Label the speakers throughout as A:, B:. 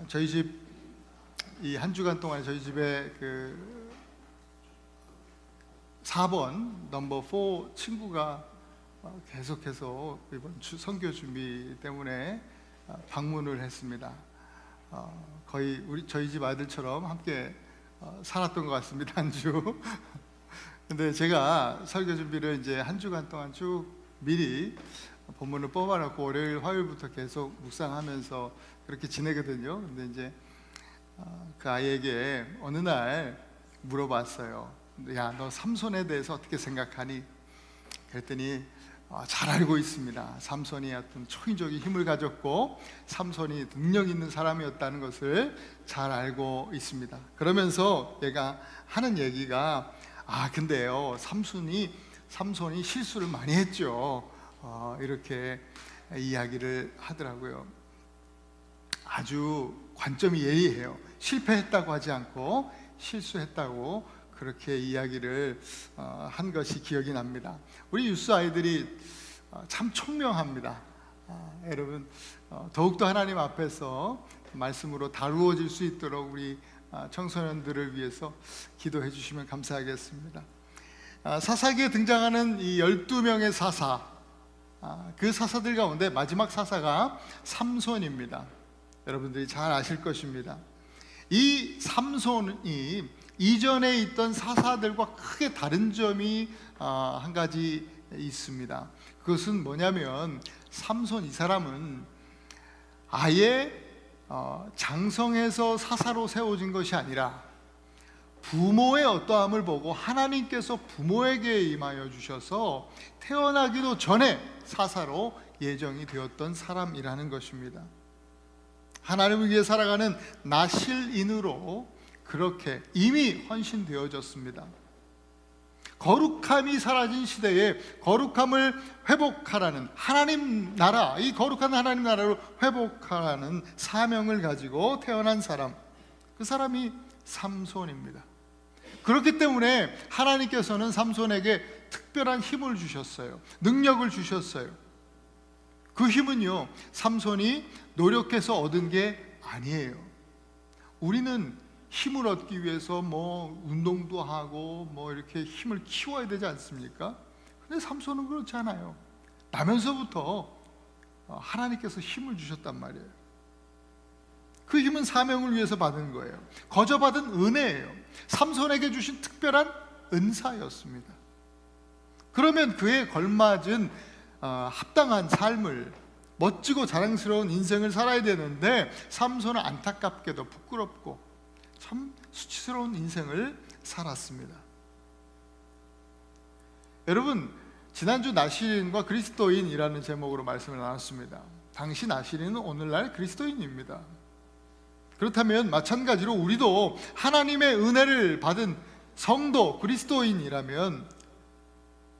A: 저희 집 이 한 주간 동안 저희 집에 그 4번 넘버 4 친구가 계속해서 이번 선교 준비 때문에 방문을 했습니다. 거의 저희 집 아들처럼 함께 살았던 것 같습니다, 한 주. 근데 제가 설교 준비를 이제 한 주간 동안 쭉 미리 본문을 뽑아놓고 월요일, 화요일부터 계속 묵상하면서 그렇게 지내거든요. 근데 이제 그 아이에게 어느 날 물어봤어요. 야, 너 삼손에 대해서 어떻게 생각하니? 그랬더니 잘 알고 있습니다. 삼손이 어떤 초인적인 힘을 가졌고 삼손이 능력 있는 사람이었다는 것을 잘 알고 있습니다. 그러면서 얘가 하는 얘기가 근데요, 삼손이 실수를 많이 했죠. 이렇게 이야기를 하더라고요. 아주 관점이 예리해요. 실패했다고 하지 않고 실수했다고 그렇게 이야기를 한 것이 기억이 납니다. 우리 유스 아이들이 참 총명합니다. 여러분, 더욱더 하나님 앞에서 말씀으로 다루어질 수 있도록 우리 청소년들을 위해서 기도해 주시면 감사하겠습니다. 사사기에 등장하는 이 12명의 사사, 그 사사들 가운데 마지막 사사가 삼손입니다. 여러분들이 잘 아실 것입니다. 이 삼손이 이전에 있던 사사들과 크게 다른 점이 한 가지 있습니다. 그것은 뭐냐면 삼손 이 사람은 아예 장성해서 사사로 세워진 것이 아니라 부모의 어떠함을 보고 하나님께서 부모에게 임하여 주셔서 태어나기도 전에 사사로 예정이 되었던 사람이라는 것입니다. 하나님을 위해 살아가는 나실인으로 그렇게 이미 헌신되어졌습니다. 거룩함이 사라진 시대에 거룩함을 회복하라는 하나님 나라, 이 거룩한 하나님 나라로 회복하라는 사명을 가지고 태어난 사람, 그 사람이 삼손입니다. 그렇기 때문에 하나님께서는 삼손에게 특별한 힘을 주셨어요. 능력을 주셨어요. 그 힘은요, 삼손이 노력해서 얻은 게 아니에요. 우리는 힘을 얻기 위해서 운동도 하고 이렇게 힘을 키워야 되지 않습니까? 근데 삼손은 그렇지 않아요. 나면서부터 하나님께서 힘을 주셨단 말이에요. 그 힘은 사명을 위해서 받은 거예요. 거저 받은 은혜예요. 삼손에게 주신 특별한 은사였습니다. 그러면 그에 걸맞은 합당한 삶을, 멋지고 자랑스러운 인생을 살아야 되는데 삼손은 안타깝게도 부끄럽고 참 수치스러운 인생을 살았습니다. 여러분, 지난주 나실인과 그리스도인이라는 제목으로 말씀을 나눴습니다. 당시 나실인은 오늘날 그리스도인입니다. 그렇다면 마찬가지로 우리도 하나님의 은혜를 받은 성도 그리스도인이라면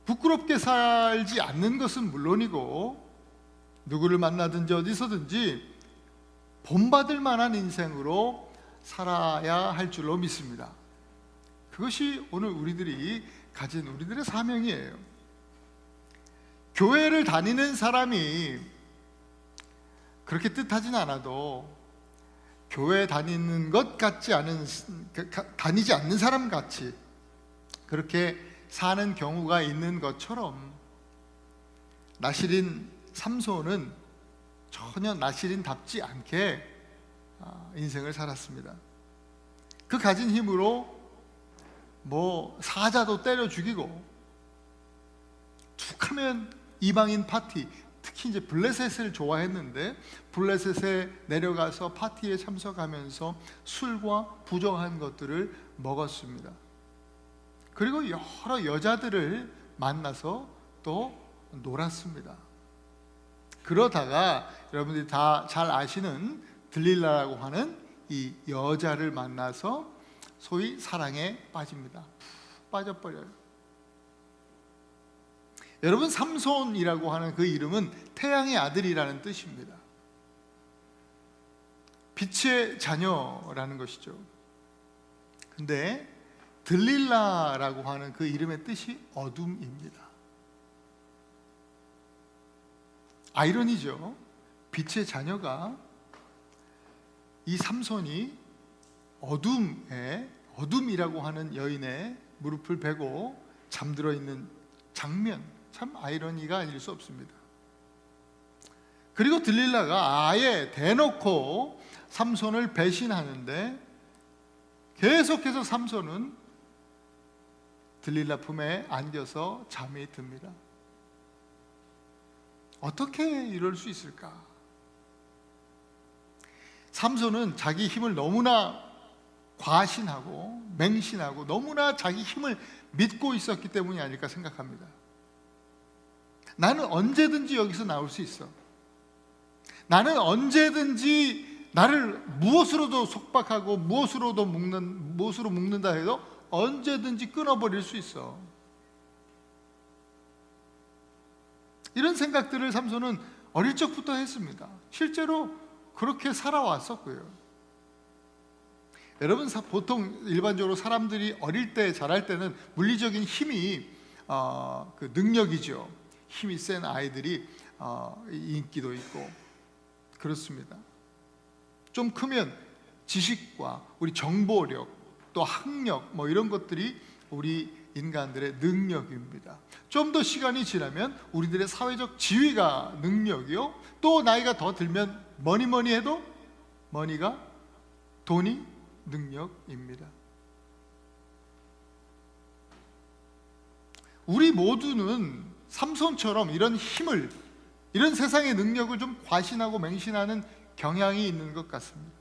A: 부끄럽게 살지 않는 것은 물론이고 누구를 만나든지 어디서든지 본받을 만한 인생으로 살아야 할 줄로 믿습니다. 그것이 오늘 우리들이 가진 우리들의 사명이에요. 교회를 다니는 사람이 그렇게 뜻하진 않아도 교회 다니는 것 같지 않은, 다니지 않는 사람 같이 그렇게 사는 경우가 있는 것처럼 나실인 삼손은 전혀 나실인답지 않게 인생을 살았습니다. 그 가진 힘으로 사자도 때려 죽이고 툭하면 이방인 파티, 특히 이제 블레셋을 좋아했는데 블레셋에 내려가서 파티에 참석하면서 술과 부정한 것들을 먹었습니다. 그리고 여러 여자들을 만나서 또 놀았습니다. 그러다가 여러분들이 다 잘 아시는 들릴라라고 하는 이 여자를 만나서 소위 사랑에 빠집니다. 빠져버려요. 여러분, 삼손이라고 하는 그 이름은 태양의 아들이라는 뜻입니다. 빛의 자녀라는 것이죠. 근데 들릴라라고 하는 그 이름의 뜻이 어둠입니다. 아이러니죠. 빛의 자녀가 이 삼손이 어둠이라고 하는 여인의 무릎을 베고 잠들어 있는 장면, 참 아이러니가 아닐 수 없습니다. 그리고 들릴라가 아예 대놓고 삼손을 배신하는데 계속해서 삼손은 들릴라 품에 안겨서 잠이 듭니다. 어떻게 이럴 수 있을까? 삼손은 자기 힘을 너무나 과신하고 맹신하고 너무나 자기 힘을 믿고 있었기 때문이 아닐까 생각합니다. 나는 언제든지 여기서 나올 수 있어. 나는 언제든지 나를 무엇으로도 속박하고 무엇으로 묶는다 해도 언제든지 끊어버릴 수 있어. 이런 생각들을 삼손은 어릴 적부터 했습니다. 실제로 그렇게 살아왔었고요. 여러분, 보통 일반적으로 사람들이 어릴 때 자랄 때는 물리적인 힘이 그 능력이죠. 힘이 센 아이들이 인기도 있고 그렇습니다. 좀 크면 지식과 우리 정보력 또 학력 뭐 이런 것들이 우리 인간들의 능력입니다. 좀 더 시간이 지나면 우리들의 사회적 지위가 능력이요, 또 나이가 더 들면 뭐니 해도 돈이 능력입니다. 우리 모두는 삼손처럼 이런 힘을, 이런 세상의 능력을 좀 과신하고 맹신하는 경향이 있는 것 같습니다.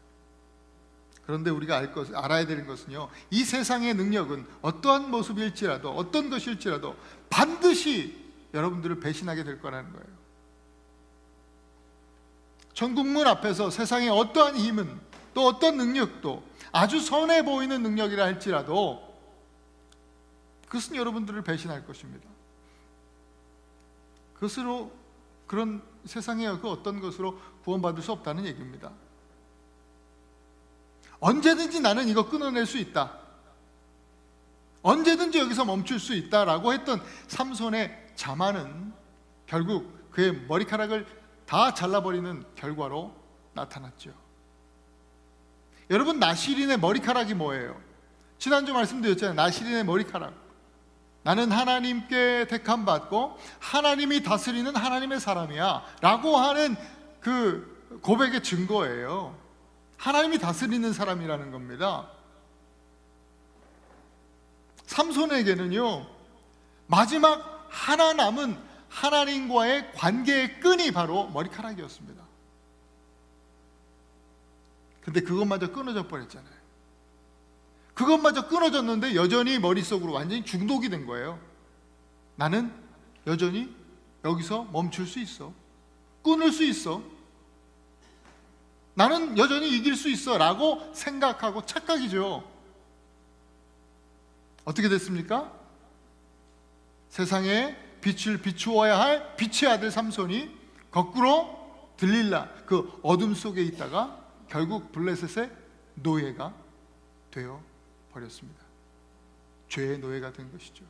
A: 그런데 우리가 알아야 되는 것은요, 이 세상의 능력은 어떠한 모습일지라도, 어떤 것일지라도 반드시 여러분들을 배신하게 될 거라는 거예요. 천국문 앞에서 세상의 어떠한 힘은, 또 어떤 능력도 아주 선해 보이는 능력이라 할지라도 그것은 여러분들을 배신할 것입니다. 그것으로, 그런 세상의 그 어떤 것으로 구원받을 수 없다는 얘기입니다. 언제든지 나는 이거 끊어낼 수 있다, 언제든지 여기서 멈출 수 있다라고 했던 삼손의 자만은 결국 그의 머리카락을 다 잘라버리는 결과로 나타났죠. 여러분, 나시린의 머리카락이 뭐예요? 지난주 말씀드렸잖아요. 나시린의 머리카락, 나는 하나님께 택함받고 하나님이 다스리는 하나님의 사람이야 라고 하는 그 고백의 증거예요. 하나님이 다스리는 사람이라는 겁니다. 삼손에게는요, 마지막 하나 남은 하나님과의 관계의 끈이 바로 머리카락이었습니다. 근데 그것마저 끊어져 버렸잖아요. 그것마저 끊어졌는데 여전히 머릿속으로 완전히 중독이 된 거예요. 나는 여전히 여기서 멈출 수 있어, 끊을 수 있어, 나는 여전히 이길 수 있어 라고 생각하고 착각이죠. 어떻게 됐습니까? 세상에 빛을 비추어야 할 빛의 아들 삼손이 거꾸로 들릴라 그 어둠 속에 있다가 결국 블레셋의 노예가 되어 버렸습니다. 죄의 노예가 된 것이죠.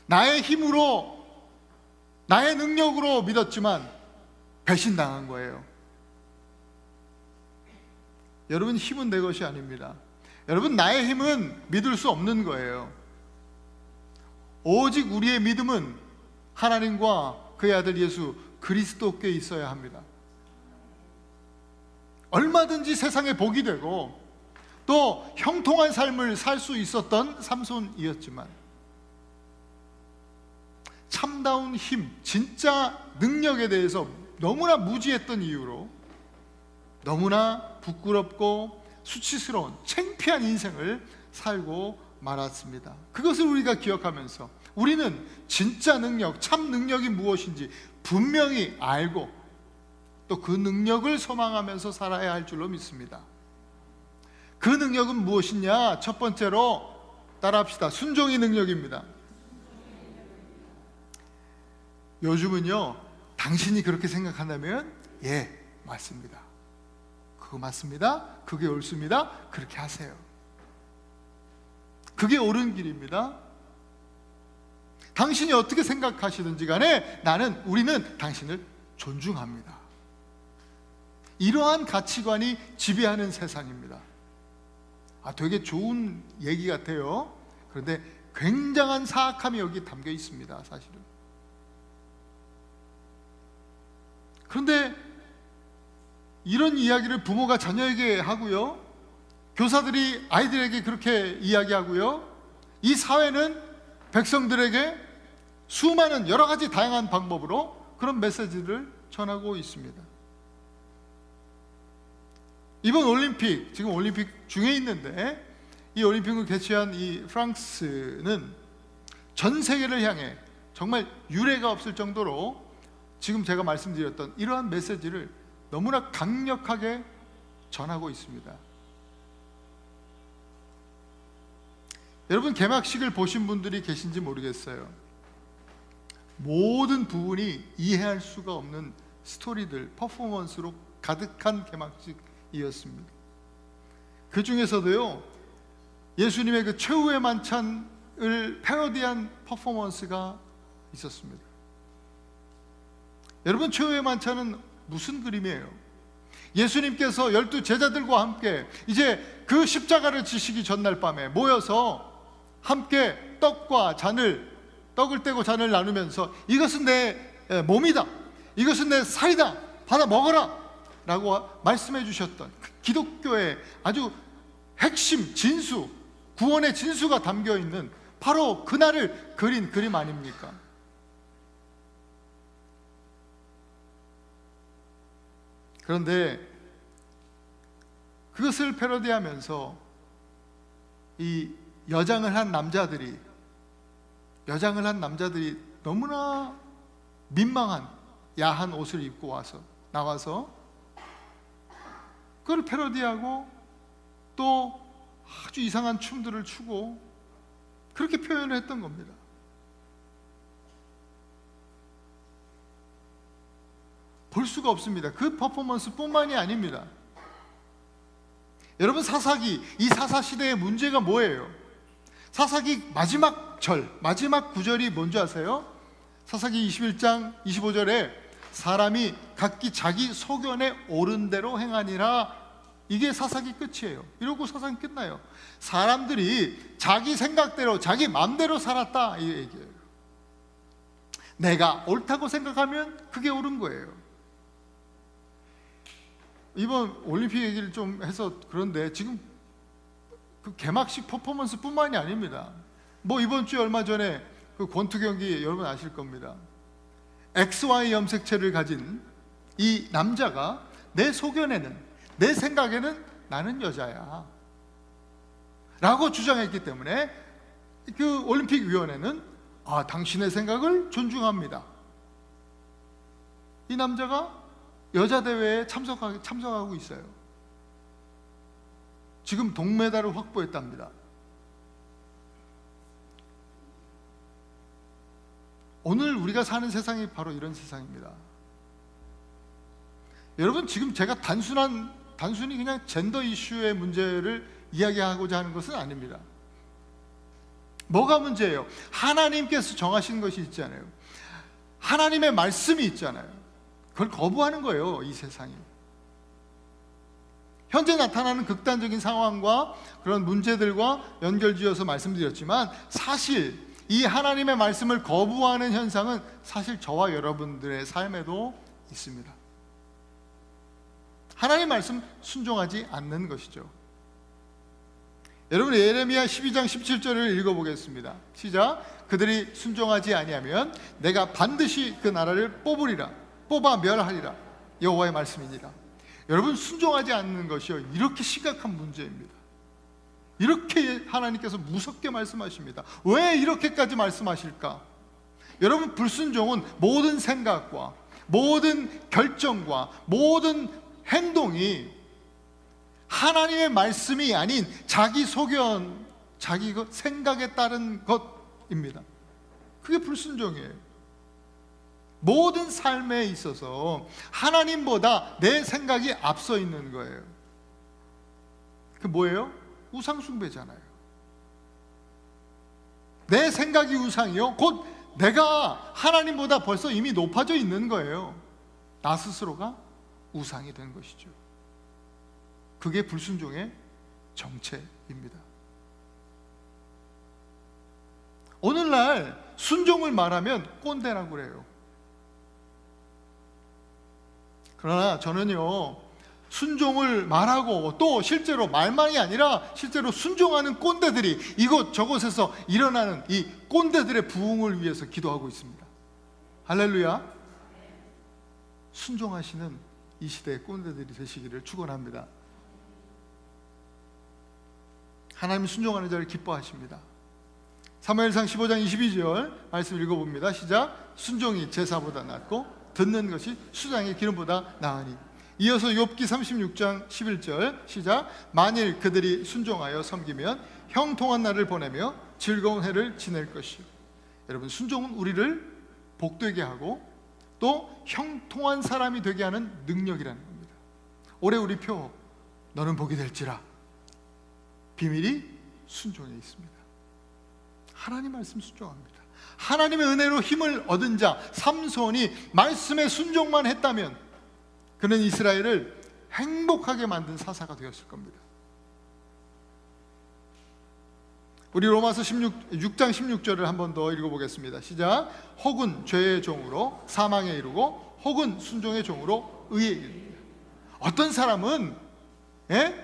A: 나의 힘으로, 나의 능력으로 믿었지만 배신당한 거예요. 여러분, 힘은 내 것이 아닙니다. 여러분, 나의 힘은 믿을 수 없는 거예요. 오직 우리의 믿음은 하나님과 그의 아들 예수 그리스도께 있어야 합니다. 얼마든지 세상에 복이 되고 또 형통한 삶을 살 수 있었던 삼손이었지만 참다운 힘, 진짜 능력에 대해서 너무나 무지했던 이유로 너무나 부끄럽고 수치스러운 창피한 인생을 살고 말았습니다. 그것을 우리가 기억하면서 우리는 진짜 능력, 참 능력이 무엇인지 분명히 알고 또 그 능력을 소망하면서 살아야 할 줄로 믿습니다. 그 능력은 무엇이냐? 첫 번째로 따라합시다. 순종의 능력입니다. 요즘은요, 당신이 그렇게 생각한다면 예, 맞습니다, 그거 맞습니다, 그게 옳습니다, 그렇게 하세요. 그게 옳은 길입니다. 당신이 어떻게 생각하시든지 간에 우리는 당신을 존중합니다. 이러한 가치관이 지배하는 세상입니다. 되게 좋은 얘기 같아요. 그런데 굉장한 사악함이 여기 담겨 있습니다, 사실은. 그런데 이런 이야기를 부모가 자녀에게 하고요, 교사들이 아이들에게 그렇게 이야기하고요, 이 사회는 백성들에게 수많은 여러 가지 다양한 방법으로 그런 메시지를 전하고 있습니다. 이번 올림픽, 지금 올림픽 중에 있는데, 이 올림픽을 개최한 이 프랑스는 전 세계를 향해 정말 유례가 없을 정도로 지금 제가 말씀드렸던 이러한 메시지를 너무나 강력하게 전하고 있습니다. 여러분, 개막식을 보신 분들이 계신지 모르겠어요. 모든 부분이 이해할 수가 없는 스토리들, 퍼포먼스로 가득한 개막식이었습니다. 그 중에서도요, 예수님의 그 최후의 만찬을 패러디한 퍼포먼스가 있었습니다. 여러분, 최후의 만찬은 무슨 그림이에요? 예수님께서 12 제자들과 함께 이제 그 십자가를 지시기 전날 밤에 모여서 함께 떡을 떼고 잔을 나누면서 이것은 내 몸이다, 이것은 내 살이다, 받아 먹어라 라고 말씀해 주셨던 기독교의 아주 핵심 진수, 구원의 진수가 담겨 있는 바로 그날을 그린 그림 아닙니까? 그런데 그것을 패러디하면서 이 여장을 한 남자들이 너무나 민망한 야한 옷을 입고 나와서 그걸 패러디하고 또 아주 이상한 춤들을 추고 그렇게 표현을 했던 겁니다. 볼 수가 없습니다. 그 퍼포먼스뿐만이 아닙니다. 여러분, 이 사사시대의 문제가 뭐예요? 사사기 마지막 구절이 뭔지 아세요? 사사기 21장 25절에 사람이 각기 자기 소견에 옳은 대로 행하니라, 이게 사사기 끝이에요. 이러고 사사기 끝나요. 사람들이 자기 생각대로 자기 마음대로 살았다, 이 얘기예요. 내가 옳다고 생각하면 그게 옳은 거예요. 이번 올림픽 얘기를 좀 해서 그런데 지금 그 개막식 퍼포먼스 뿐만이 아닙니다. 이번 주에 얼마 전에 그 권투 경기 여러분 아실 겁니다. XY 염색체를 가진 이 남자가 내 소견에는, 내 생각에는 나는 여자야 라고 주장했기 때문에 그 올림픽 위원회는 당신의 생각을 존중합니다. 이 남자가 여자 대회에 참석하고 있어요. 지금 동메달을 확보했답니다. 오늘 우리가 사는 세상이 바로 이런 세상입니다. 여러분, 지금 제가 단순히 그냥 젠더 이슈의 문제를 이야기하고자 하는 것은 아닙니다. 뭐가 문제예요? 하나님께서 정하신 것이 있잖아요. 하나님의 말씀이 있잖아요. 그걸 거부하는 거예요, 이 세상이. 현재 나타나는 극단적인 상황과 그런 문제들과 연결지어서 말씀드렸지만, 사실 이 하나님의 말씀을 거부하는 현상은 사실 저와 여러분들의 삶에도 있습니다. 하나님 말씀 순종하지 않는 것이죠. 여러분, 예레미야 12장 17절을 읽어보겠습니다. 시작. 그들이 순종하지 아니하면 내가 반드시 그 나라를 뽑아 멸하리라, 여호와의 말씀이니라. 여러분, 순종하지 않는 것이요, 이렇게 심각한 문제입니다. 이렇게 하나님께서 무섭게 말씀하십니다. 왜 이렇게까지 말씀하실까? 여러분, 불순종은 모든 생각과 모든 결정과 모든 행동이 하나님의 말씀이 아닌 자기 소견, 자기 생각에 따른 것입니다. 그게 불순종이에요. 모든 삶에 있어서 하나님보다 내 생각이 앞서 있는 거예요. 그 뭐예요? 우상숭배잖아요. 내 생각이 우상이요, 곧 내가 하나님보다 벌써 이미 높아져 있는 거예요. 나 스스로가 우상이 된 것이죠. 그게 불순종의 정체입니다. 오늘날 순종을 말하면 꼰대라고 그래요. 그러나 저는요, 순종을 말하고 또 실제로 말만이 아니라 실제로 순종하는 꼰대들이 이곳저곳에서 일어나는 이 꼰대들의 부흥을 위해서 기도하고 있습니다. 할렐루야. 순종하시는 이 시대의 꼰대들이 되시기를 축원합니다. 하나님 순종하는 자를 기뻐하십니다. 사무엘상 15장 22절 말씀 읽어봅니다. 시작. 순종이 제사보다 낫고 듣는 것이 수장의 기름보다 나으니. 이어서 욥기 36장 11절 시작. 만일 그들이 순종하여 섬기면 형통한 날을 보내며 즐거운 해를 지낼 것이요. 여러분, 순종은 우리를 복되게 하고 또 형통한 사람이 되게 하는 능력이라는 겁니다. 올해 우리 표 너는 복이 될지라. 비밀이 순종에 있습니다. 하나님 말씀 순종합니다. 하나님의 은혜로 힘을 얻은 자 삼손이 말씀에 순종만 했다면 그는 이스라엘을 행복하게 만든 사사가 되었을 겁니다. 우리 로마서 6장 16절을 한 번 더 읽어보겠습니다. 시작. 혹은 죄의 종으로 사망에 이르고 혹은 순종의 종으로 의에 이릅니다. 어떤 사람은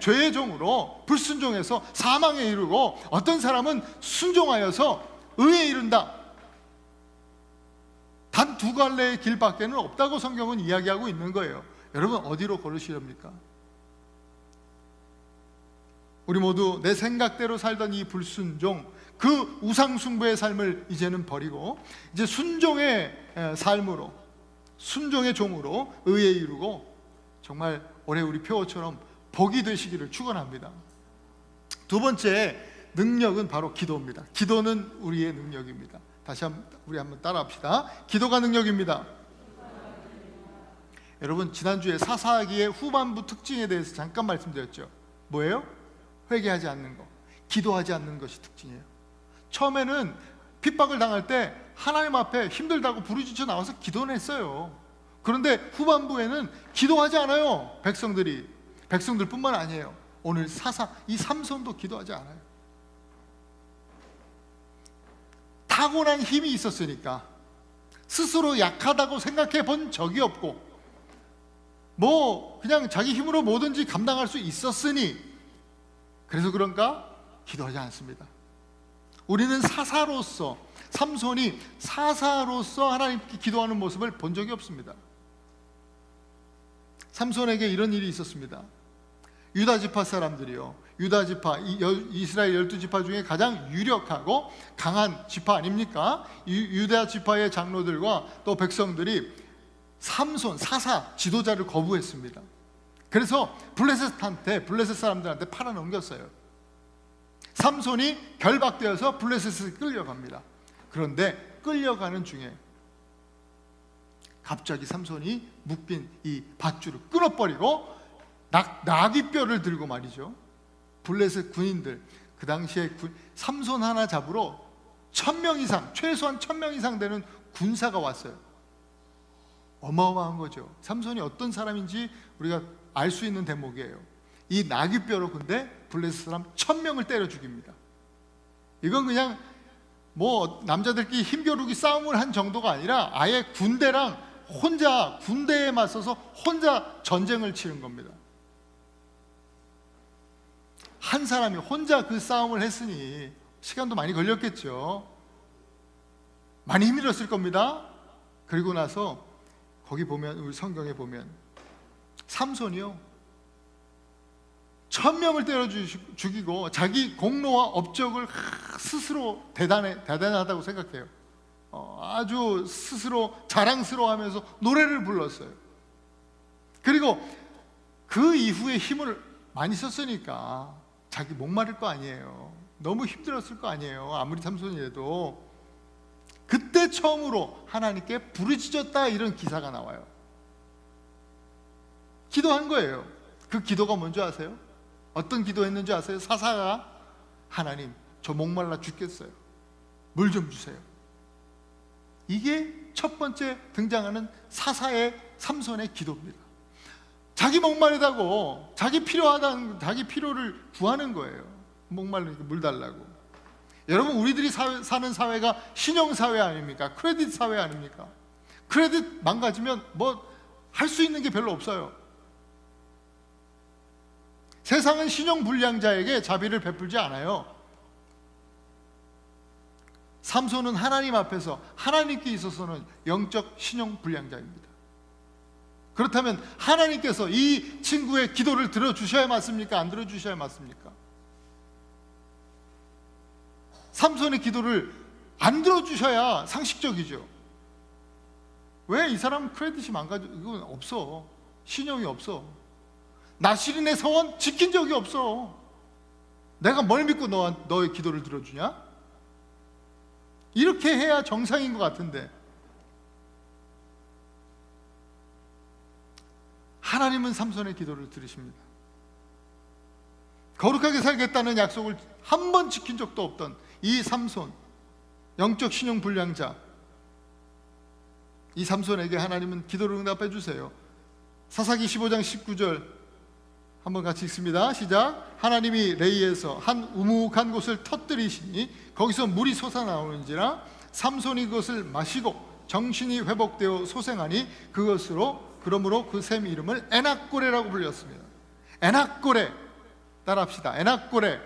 A: 죄의 종으로 불순종해서 사망에 이르고 어떤 사람은 순종하여서 의에 이른다. 단 두 갈래의 길밖에는 없다고 성경은 이야기하고 있는 거예요. 여러분, 어디로 걸으시렵니까? 우리 모두 내 생각대로 살던 이 불순종, 그 우상숭배의 삶을 이제는 버리고 이제 순종의 삶으로, 순종의 종으로 의에 이르고 정말 올해 우리 표어처럼 복이 되시기를 축원합니다. 두 번째 능력은 바로 기도입니다. 기도는 우리의 능력입니다. 다시 우리 한번 따라합시다. 기도가 능력입니다. 여러분, 지난주에 사사기의 후반부 특징에 대해서 잠깐 말씀드렸죠. 뭐예요? 회개하지 않는 것, 기도하지 않는 것이 특징이에요. 처음에는 핍박을 당할 때 하나님 앞에 힘들다고 부르짖어 나와서 기도는 했어요. 그런데 후반부에는 기도하지 않아요. 백성들뿐만 아니에요. 오늘 이 삼손도 기도하지 않아요. 타고난 힘이 있었으니까, 스스로 약하다고 생각해 본 적이 없고 그냥 자기 힘으로 뭐든지 감당할 수 있었으니 그래서 그런가 기도하지 않습니다. 우리는 사사로서, 삼손이 사사로서 하나님께 기도하는 모습을 본 적이 없습니다. 삼손에게 이런 일이 있었습니다. 유다 지파 사람들이요, 유다 지파, 이스라엘 12지파 중에 가장 유력하고 강한 지파 아닙니까? 유다 지파의 장로들과 또 백성들이 삼손, 사사 지도자를 거부했습니다. 그래서 블레셋 사람들한테 팔아넘겼어요. 삼손이 결박되어서 블레셋에 끌려갑니다. 그런데 끌려가는 중에 갑자기 삼손이 묶인 이 밧줄을 끊어버리고 나귀뼈를 들고 말이죠, 블레셋 군인들, 그 당시에 삼손 하나 잡으러 1000명 이상, 최소한 1000명 이상 되는 군사가 왔어요. 어마어마한 거죠. 삼손이 어떤 사람인지 우리가 알 수 있는 대목이에요. 이 나귀뼈로 근데 블레셋 사람 1000명을 때려 죽입니다. 이건 그냥 남자들끼리 힘겨루기 싸움을 한 정도가 아니라 아예 군대에 맞서서 혼자 전쟁을 치른 겁니다. 한 사람이 혼자 그 싸움을 했으니 시간도 많이 걸렸겠죠. 많이 힘들었을 겁니다. 그리고 나서 거기 보면, 우리 성경에 보면 삼손이요, 1000명을 때려 죽이고 자기 공로와 업적을 스스로 대단하다고 생각해요. 아주 스스로 자랑스러워하면서 노래를 불렀어요. 그리고 그 이후에 힘을 많이 썼으니까 자기 목마를 거 아니에요. 너무 힘들었을 거 아니에요. 아무리 삼손이라도. 그때 처음으로 하나님께 부르짖었다, 이런 기사가 나와요. 기도한 거예요. 그 기도가 뭔지 아세요? 어떤 기도했는지 아세요? 사사가, 하나님, 저 목말라 죽겠어요. 물 좀 주세요. 이게 첫 번째 등장하는 사사의 삼손의 기도입니다. 자기 목마르다고, 자기 필요하다는, 자기 필요를 구하는 거예요. 목마르니까 물 달라고. 여러분, 우리들이 사는 사회가 신용사회 아닙니까? 크레딧 사회 아닙니까? 크레딧 망가지면 뭐 할 수 있는 게 별로 없어요. 세상은 신용불량자에게 자비를 베풀지 않아요. 삼손은 하나님 앞에서, 하나님께 있어서는 영적 신용불량자입니다. 그렇다면 하나님께서 이 친구의 기도를 들어주셔야 맞습니까? 안 들어주셔야 맞습니까? 삼손의 기도를 안 들어주셔야 상식적이죠. 왜? 이 사람 크레딧이 망가져? 이건 없어. 신용이 없어. 나시린의 서원 지킨 적이 없어. 내가 뭘 믿고 너의 기도를 들어주냐? 이렇게 해야 정상인 것 같은데, 하나님은 삼손의 기도를 들으십니다. 거룩하게 살겠다는 약속을 한 번 지킨 적도 없던 이 삼손, 영적 신용불량자, 이 삼손에게 하나님은 기도를 응답해 주세요. 사사기 15장 19절 한번 같이 읽습니다. 시작. 하나님이 레이에서 한 우묵한 곳을 터뜨리시니 거기서 물이 솟아나오는지라 삼손이 그것을 마시고 정신이 회복되어 소생하니 그러므로 그 샘 이름을 에낙고레라고 불렸습니다. 에낙고레, 따라합시다. 에낙고레.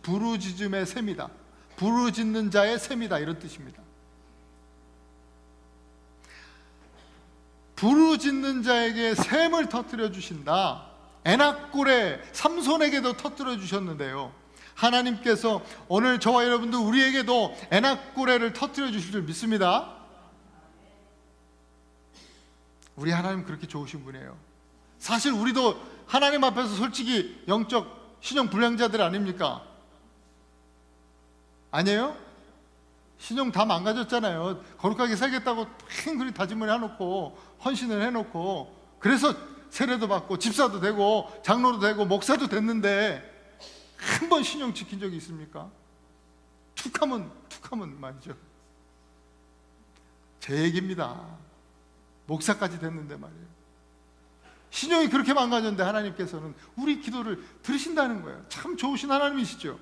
A: 부르짖음의 샘이다. 부르짖는 자의 샘이다, 이런 뜻입니다. 부르짖는 자에게 샘을 터뜨려 주신다. 에낙고레, 삼손에게도 터뜨려 주셨는데요, 하나님께서 오늘 저와 여러분들 우리에게도 에낙고레를 터뜨려 주실 줄 믿습니다. 우리 하나님 그렇게 좋으신 분이에요. 사실 우리도 하나님 앞에서 솔직히 영적 신용불량자들 아닙니까? 아니에요? 신용 다 망가졌잖아요. 거룩하게 살겠다고 팽그리 다짐을 해놓고 헌신을 해놓고, 그래서 세례도 받고 집사도 되고 장로도 되고 목사도 됐는데 한 번 신용 지킨 적이 있습니까? 툭하면 말이죠. 제 얘기입니다. 목사까지 됐는데 말이에요. 신용이 그렇게 망가졌는데 하나님께서는 우리 기도를 들으신다는 거예요. 참 좋으신 하나님이시죠.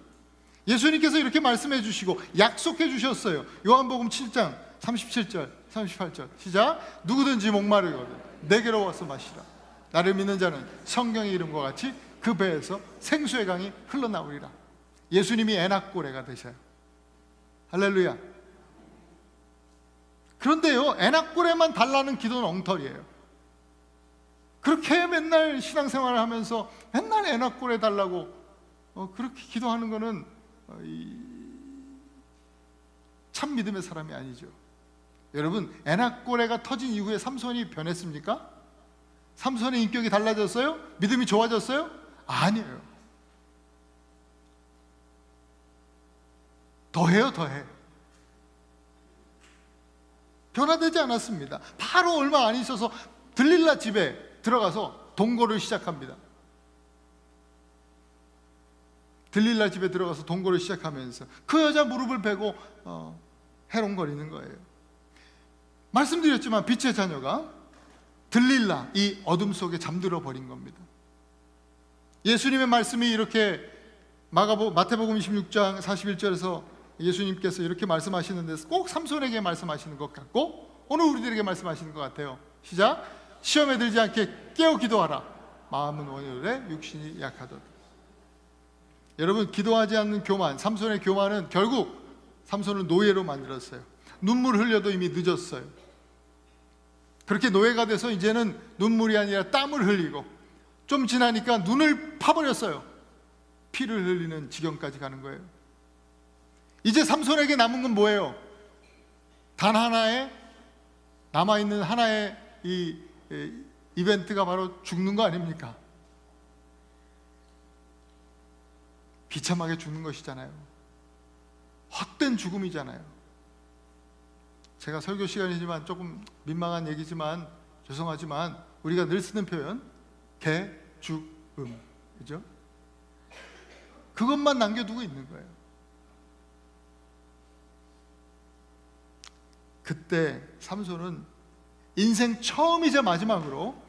A: 예수님께서 이렇게 말씀해 주시고 약속해 주셨어요. 요한복음 7장 37절 38절 시작. 누구든지 목마르거든 내게로 와서 마시라. 나를 믿는 자는 성경의 이름과 같이 그 배에서 생수의 강이 흘러나오리라. 예수님이 에낙고레가 되셔요. 할렐루야. 그런데요, 에낙고레만 달라는 기도는 엉터리예요. 그렇게 맨날 신앙생활을 하면서 맨날 에낙고레 달라고 그렇게 기도하는 거는 참 믿음의 사람이 아니죠. 여러분, 에낙고레가 터진 이후에 삼손이 변했습니까? 삼손의 인격이 달라졌어요? 믿음이 좋아졌어요? 아니에요. 더해요. 변화되지 않았습니다. 바로 얼마 안 있어서 들릴라 집에 들어가서 동거를 시작합니다. 들릴라 집에 들어가서 동거를 시작하면서 그 여자 무릎을 베고 해롱거리는 거예요. 말씀드렸지만 빛의 자녀가 들릴라, 이 어둠 속에 잠들어 버린 겁니다. 예수님의 말씀이 이렇게 마태복음 26장 41절에서 예수님께서 이렇게 말씀하시는데 꼭 삼손에게 말씀하시는 것 같고 오늘 우리들에게 말씀하시는 것 같아요. 시작. 시험에 들지 않게 깨어 기도하라. 마음은 원효래 육신이 약하도다. 여러분, 기도하지 않는 교만, 삼손의 교만은 결국 삼손을 노예로 만들었어요. 눈물 흘려도 이미 늦었어요. 그렇게 노예가 돼서 이제는 눈물이 아니라 땀을 흘리고 좀 지나니까 눈을 파버렸어요. 피를 흘리는 지경까지 가는 거예요. 이제 삼손에게 남은 건 뭐예요? 단 하나의 남아있는 하나의 이 이벤트가 바로 죽는 거 아닙니까? 비참하게 죽는 것이잖아요. 헛된 죽음이잖아요. 제가 설교 시간이지만 조금 민망한 얘기지만 죄송하지만 우리가 늘 쓰는 표현 개죽음, 그죠? 그것만 남겨두고 있는 거예요. 그때 삼손은 인생 처음이자 마지막으로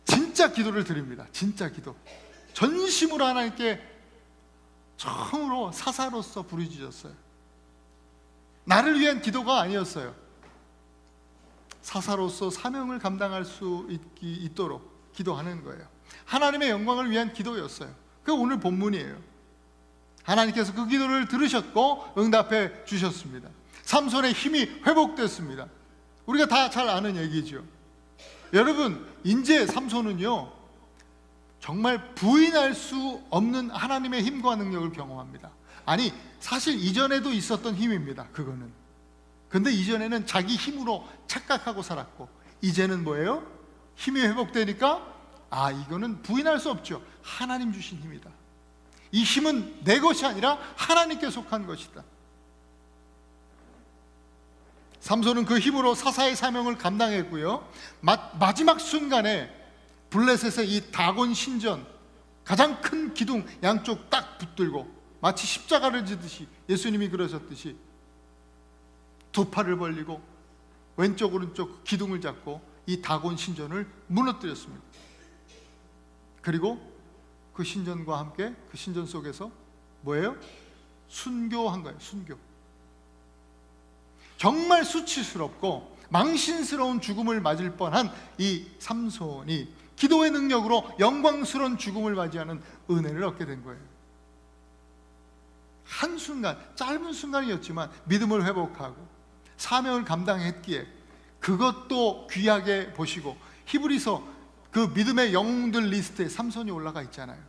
A: 진짜 기도를 드립니다. 진짜 기도. 전심으로 하나님께 처음으로 사사로서 부르짖었어요. 나를 위한 기도가 아니었어요. 사사로서 사명을 감당할 수 있도록 기도하는 거예요. 하나님의 영광을 위한 기도였어요. 그게 오늘 본문이에요. 하나님께서 그 기도를 들으셨고 응답해 주셨습니다. 삼손의 힘이 회복됐습니다. 우리가 다 잘 아는 얘기죠. 여러분, 이제 삼손은요 정말 부인할 수 없는 하나님의 힘과 능력을 경험합니다. 아니, 사실 이전에도 있었던 힘입니다. 그거는. 근데 이전에는 자기 힘으로 착각하고 살았고, 이제는 뭐예요? 힘이 회복되니까 이거는 부인할 수 없죠. 하나님 주신 힘이다. 이 힘은 내 것이 아니라 하나님께 속한 것이다. 삼손은 그 힘으로 사사의 사명을 감당했고요. 마지막 순간에 블레셋의 이 다곤 신전, 가장 큰 기둥 양쪽 딱 붙들고 마치 십자가를 지듯이 예수님이 그러셨듯이 두 팔을 벌리고 왼쪽 오른쪽 기둥을 잡고 이 다곤 신전을 무너뜨렸습니다. 그리고 그 신전과 함께 그 신전 속에서 뭐예요? 순교한 거예요. 순교. 정말 수치스럽고 망신스러운 죽음을 맞을 뻔한 이 삼손이 기도의 능력으로 영광스러운 죽음을 맞이하는 은혜를 얻게 된 거예요. 한순간, 짧은 순간이었지만 믿음을 회복하고 사명을 감당했기에 그것도 귀하게 보시고, 히브리서 그 믿음의 영웅들 리스트에 삼손이 올라가 있잖아요.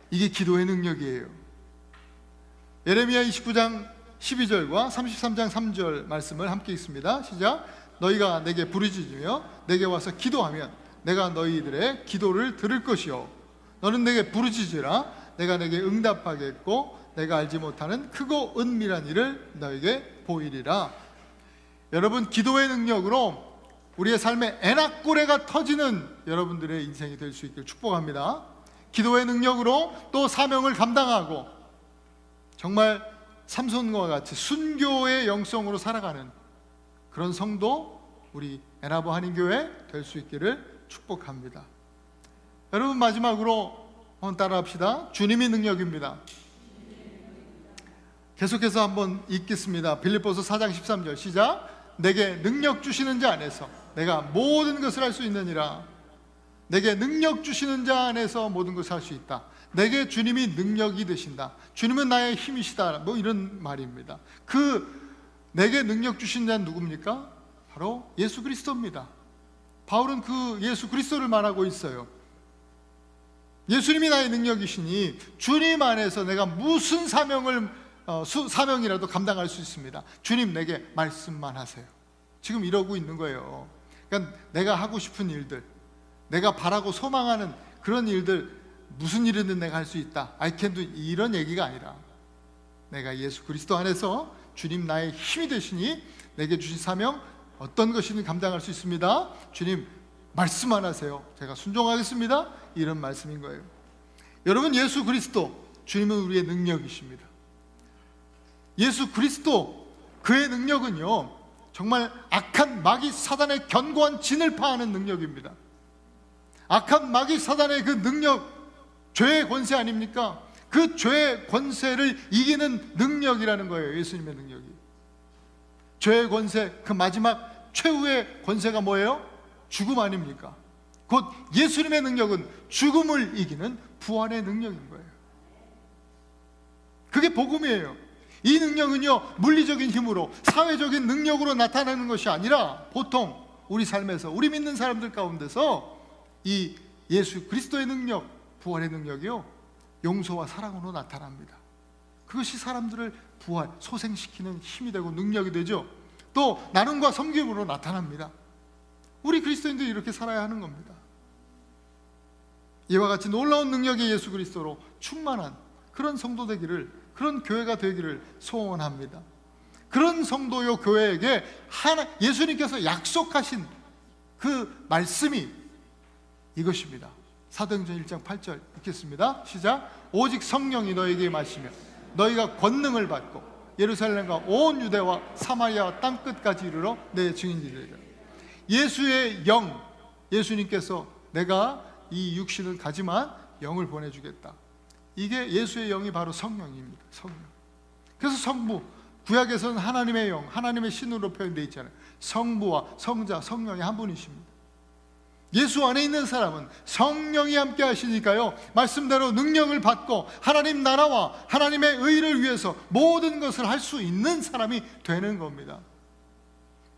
A: 이게 기도의 능력이에요. 예레미야 29장 12절과 33장 3절 말씀을 함께 읽습니다. 시작. 너희가 내게 부르짖으며 내게 와서 기도하면 내가 너희들의 기도를 들을 것이요, 너는 내게 부르짖으라 내가 내게 응답하겠고 내가 알지 못하는 크고 은밀한 일을 너에게 보이리라. 여러분, 기도의 능력으로 우리의 삶에 애낙고레가 터지는 여러분들의 인생이 될 수 있기를 축복합니다. 기도의 능력으로 또 사명을 감당하고 정말 삼손과 같이 순교의 영성으로 살아가는 그런 성도, 우리 애나보 한인교회 될 수 있기를 축복합니다. 여러분, 마지막으로 한번 따라합시다. 주님이 능력입니다. 계속해서 한번 읽겠습니다. 빌립보서 4장 13절 시작. 내게 능력 주시는 자 안에서 내가 모든 것을 할 수 있느니라. 내게 능력 주시는 자 안에서 모든 것을 할 수 있다. 내게 주님이 능력이 되신다. 주님은 나의 힘이시다. 뭐 이런 말입니다. 내게 능력 주신 자는 누굽니까? 바로 예수 그리스도입니다. 바울은 그 예수 그리스도를 말하고 있어요. 예수님이 나의 능력이시니 주님 안에서 내가 무슨 사명이라도 감당할 수 있습니다. 주님, 내게 말씀만 하세요. 지금 이러고 있는 거예요. 그러니까 내가 하고 싶은 일들, 내가 바라고 소망하는 그런 일들, 무슨 일이든 내가 할 수 있다, I can do, 이런 얘기가 아니라 내가 예수 그리스도 안에서 주님 나의 힘이 되시니 내게 주신 사명 어떤 것이든 감당할 수 있습니다. 주님, 말씀만 하세요. 제가 순종하겠습니다. 이런 말씀인 거예요. 여러분, 예수 그리스도, 주님은 우리의 능력이십니다. 예수 그리스도, 그의 능력은요 정말 악한 마귀 사단의 견고한 진을 파하는 능력입니다. 악한 마귀 사단의 그 능력, 죄의 권세 아닙니까? 그 죄의 권세를 이기는 능력이라는 거예요. 예수님의 능력이. 죄의 권세, 그 마지막 최후의 권세가 뭐예요? 죽음 아닙니까? 곧 예수님의 능력은 죽음을 이기는 부활의 능력인 거예요. 그게 복음이에요. 이 능력은요 물리적인 힘으로, 사회적인 능력으로 나타나는 것이 아니라 보통 우리 삶에서, 우리 믿는 사람들 가운데서 이 예수 그리스도의 능력, 부활의 능력이요 용서와 사랑으로 나타납니다. 그것이 사람들을 부활, 소생시키는 힘이 되고 능력이 되죠. 또 나눔과 섬김으로 나타납니다. 우리 그리스도인들이 이렇게 살아야 하는 겁니다. 이와 같이 놀라운 능력의 예수 그리스도로 충만한 그런 성도 되기를, 그런 교회가 되기를 소원합니다. 그런 성도요 교회에게 예수님께서 약속하신 그 말씀이 이것입니다. 사도행전 1장 8절 읽겠습니다. 시작. 오직 성령이 너에게 임하시면 너희가 권능을 받고 예루살렘과 온 유대와 사마리아 땅끝까지 이르러 내 증인이 되리라. 예수의 영, 예수님께서 내가 이 육신은 가지만 영을 보내주겠다. 이게 예수의 영이 바로 성령입니다. 성령. 그래서 성부, 구약에서는 하나님의 영, 하나님의 신으로 표현되어 있잖아요. 성부와 성자, 성령이 한 분이십니다. 예수 안에 있는 사람은 성령이 함께 하시니까요, 말씀대로 능력을 받고 하나님 나라와 하나님의 의를 위해서 모든 것을 할 수 있는 사람이 되는 겁니다.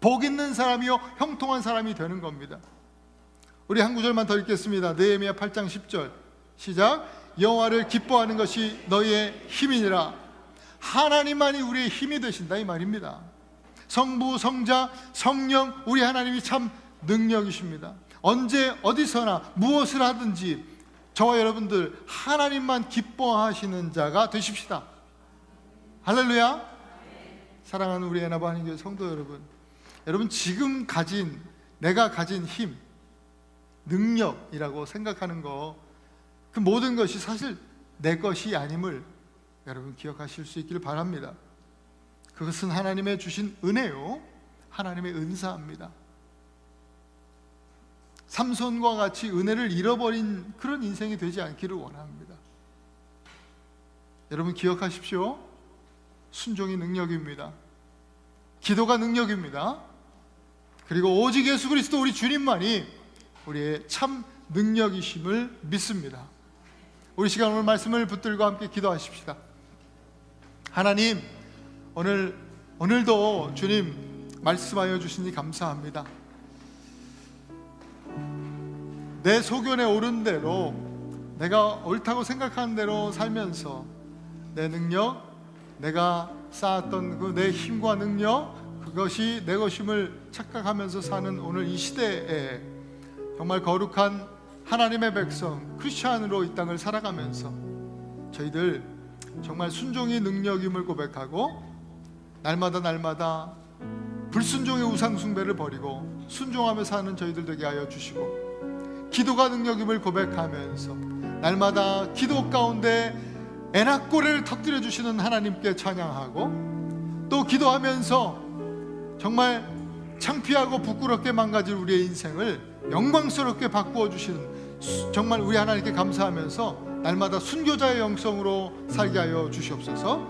A: 복 있는 사람이요 형통한 사람이 되는 겁니다. 우리 한 구절만 더 읽겠습니다. 느헤미야 8장 10절 시작. 여호와를 기뻐하는 것이 너희의 힘이니라. 하나님만이 우리의 힘이 되신다 이 말입니다. 성부, 성자, 성령, 우리 하나님이 참 능력이십니다. 언제 어디서나 무엇을 하든지 저와 여러분들 하나님만 기뻐하시는 자가 되십시다. 할렐루야. 사랑하는 우리 에나바 한인교회 성도 여러분, 여러분 지금 가진, 내가 가진 힘, 능력이라고 생각하는 거, 그 모든 것이 사실 내 것이 아님을 여러분 기억하실 수 있기를 바랍니다. 그것은 하나님의 주신 은혜요, 하나님의 은사입니다. 삼손과 같이 은혜를 잃어버린 그런 인생이 되지 않기를 원합니다. 여러분 기억하십시오. 순종이 능력입니다. 기도가 능력입니다. 그리고 오직 예수 그리스도 우리 주님만이 우리의 참 능력이심을 믿습니다. 우리 시간 오늘 말씀을 붙들고 함께 기도하십시다. 하나님, 오늘도 주님 말씀하여 주시니 감사합니다. 내 소견에 오른 대로, 내가 옳다고 생각하는 대로 살면서 내 능력, 내가 쌓았던 그 내 힘과 능력, 그것이 내 것임을 착각하면서 사는 오늘 이 시대에 정말 거룩한 하나님의 백성 크리스찬으로 이 땅을 살아가면서 저희들 정말 순종이 능력임을 고백하고 날마다 불순종의 우상 숭배를 버리고 순종하며 사는 저희들 되게 하여 주시고, 기도가 능력임을 고백하면서 날마다 기도 가운데 애낙고래를 터뜨려 주시는 하나님께 찬양하고, 또 기도하면서 정말 창피하고 부끄럽게 망가질 우리의 인생을 영광스럽게 바꾸어 주시는 정말 우리 하나님께 감사하면서 날마다 순교자의 영성으로 살게 하여 주시옵소서.